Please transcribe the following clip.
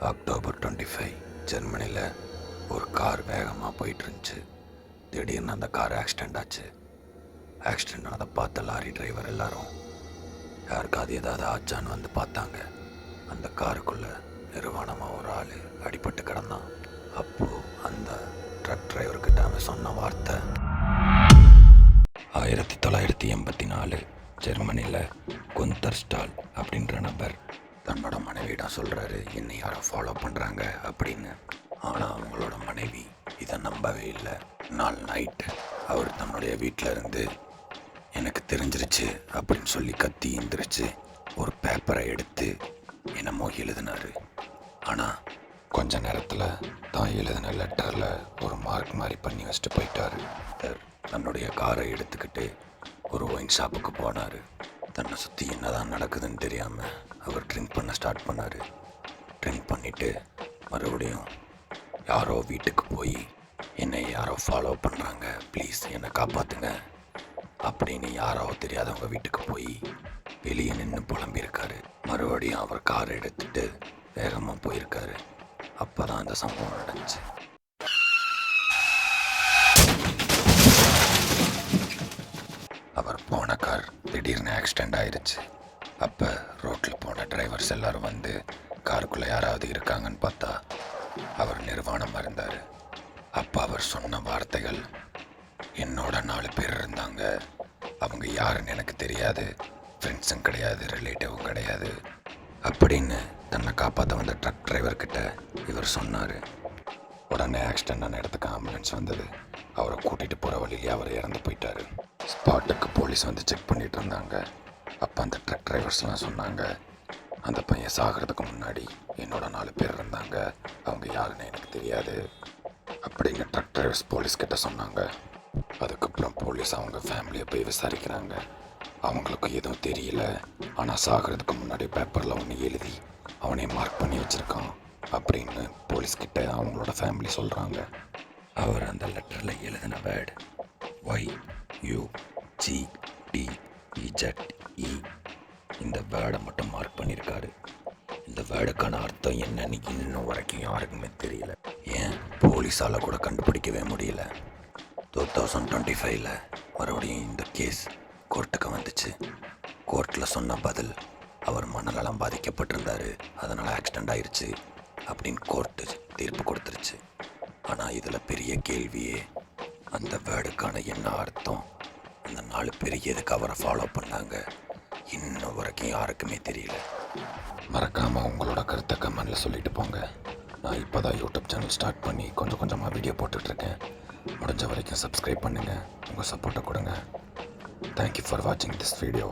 October 25 ஜெர்மனியில் ஒரு car வேகமாக போயிட்டு இருந்துச்சு. திடீர்னு அந்த கார் ஆக்சிடெண்ட் ஆச்சு. ஆக்சிடெண்ட் ஆனதை பார்த்த லாரி டிரைவர் எல்லாரும் யாருக்காவது ஏதாவது ஆச்சான்னு வந்து பார்த்தாங்க. அந்த காருக்குள்ளே நிர்வாணமாக ஒரு ஆள் அடிபட்டு கிடந்தான். அப்போது அந்த ட்ரக் டிரைவர்கிட்ட அவன் சொன்ன வார்த்தை, 1984 ஜெர்மனியில் குந்தர் ஸ்டால் அப்படின்ற நபர் தன்னோட மனைவியிடம் சொல்கிறாரு, என்னை யாரோ ஃபாலோ பண்ணுறாங்க அப்படின்னு. ஆனால் அவங்களோட மனைவி இதை நம்பவே இல்லை. நாள் நைட்டு அவர் தன்னுடைய வீட்டில் இருந்து எனக்கு தெரிஞ்சிருச்சு அப்படின்னு சொல்லி கத்தி எந்திரிச்சு ஒரு பேப்பரை எடுத்து என்னமோ எழுதினார். ஆனால் கொஞ்ச நேரத்தில் தான் எழுதின லெட்டரில் ஒரு மார்க் மாதிரி பண்ணி வச்சுட்டு போயிட்டார். தன்னுடைய காரை எடுத்துக்கிட்டு ஒரு ஒயின் ஷாப்புக்கு போனார். தன்னை சுற்றி என்னதான் நடக்குதுன்னு தெரியாமல் அவர் ட்ரிங்க் பண்ண ஸ்டார்ட் பண்ணார். ட்ரிங்க் பண்ணிவிட்டு மறுபடியும் யாரோ வீட்டுக்கு போய் என்னை யாரோ ஃபாலோ பண்ணுறாங்க, ப்ளீஸ் என்னை காப்பாற்றுங்க அப்படின்னு யாரோ தெரியாதவங்க வீட்டுக்கு போய் வெளியே நின்று புலம்பியிருக்காரு. மறுபடியும் அவர் காரை எடுத்துகிட்டு வேகமாக போயிருக்காரு. அப்போ தான் அந்த சம்பவம் நடந்துச்சு. அவர் போன கார் திடீர்னு ஆக்சிடெண்ட் ஆயிடுச்சு. அப்போ ரோட்டில் போன டிரைவர்ஸ் எல்லாரும் வந்து காருக்குள்ளே யாராவது இருக்காங்கன்னு பார்த்தா அவர் நிர்வாணமாக இருந்தார். அப்போ அவர் சொன்ன வார்த்தைகள், என்னோட 4 பேர் இருந்தாங்க, அவங்க யாருன்னு எனக்கு தெரியாது, ஃப்ரெண்ட்ஸும் கிடையாது, ரிலேட்டிவும் கிடையாது அப்படின்னு தன்னை காப்பாற்ற வந்த ட்ரக் டிரைவர்கிட்ட இவர் சொன்னார். உடனே ஆக்சிடெண்ட் ஆன இடத்துக்கு ஆம்புலன்ஸ் வந்தது. அவரை கூட்டிகிட்டு போகிற வழியிலே அவர் இறந்து போயிட்டார். ஸ்பாட்டுக்கு போலீஸ் வந்து செக் பண்ணிகிட்டு இருந்தாங்க. அப்போ அந்த ட்ரக் டிரைவர்ஸ்லாம் சொன்னாங்க, அந்த பையன் சாகிறதுக்கு முன்னாடி என்னோட 4 பேர் இருந்தாங்க, அவங்க யாருன்னு எனக்கு தெரியாது அப்படின்னு ட்ரக் டிரைவர்ஸ் போலீஸ்கிட்ட சொன்னாங்க. அதுக்கப்புறம் போலீஸ் அவங்க ஃபேமிலியை போய் விசாரிக்கிறாங்க. அவங்களுக்கு எதுவும் தெரியல, ஆனால் சாகிறதுக்கு முன்னாடி பேப்பரில் ஒன்று எழுதி அவனை மார்க் பண்ணி வச்சுருக்கான் அப்படின்னு போலீஸ்கிட்ட அவங்களோட ஃபேமிலி சொல்கிறாங்க. அவர் அந்த லெட்டரில் எழுதின வேர்டு YUGDEZE இந்த வேர்டை மட்டும் மார்க் பண்ணியிருக்காரு. இந்த வேர்டுக்கான அர்த்தம் என்னன்னு இன்னும் வரைக்கும் யாருக்குமே தெரியல. ஏன் போலீஸால் கூட கண்டுபிடிக்கவே முடியல. 2025 மறுபடியும் இந்த கேஸ் கோர்ட்டுக்கு வந்துச்சு. கோர்ட்டில் சொன்ன பதில், அவர் மனநலம் பாதிக்கப்பட்டிருந்தார், அதனால் ஆக்சிடெண்ட் ஆயிடுச்சு அப்படின்னு கோர்ட்டு தீர்ப்பு கொடுத்துருச்சு. ஆனால் இதில் பெரிய கேள்வியே, அந்த வேர்டுக்கான என்ன அர்த்தம், அந்த 4 பேர் எதுக்கு அவரை ஃபாலோ பண்ணாங்க, இன்னும் வரைக்கும் யாருக்குமே தெரியல. மறக்காமல் உங்களோட கருத்தை கமெண்டில் சொல்லிட்டு போங்க. நான் இப்போ தான் யூடியூப் சேனல் ஸ்டார்ட் பண்ணி கொஞ்சம் கொஞ்சமாக வீடியோ போட்டுட்ருக்கேன். முடிஞ்ச வரைக்கும் சப்ஸ்கிரைப் பண்ணுங்கள், உங்கள் சப்போர்ட்டை கொடுங்க. தேங்க்யூ ஃபார் வாட்சிங் திஸ் வீடியோ.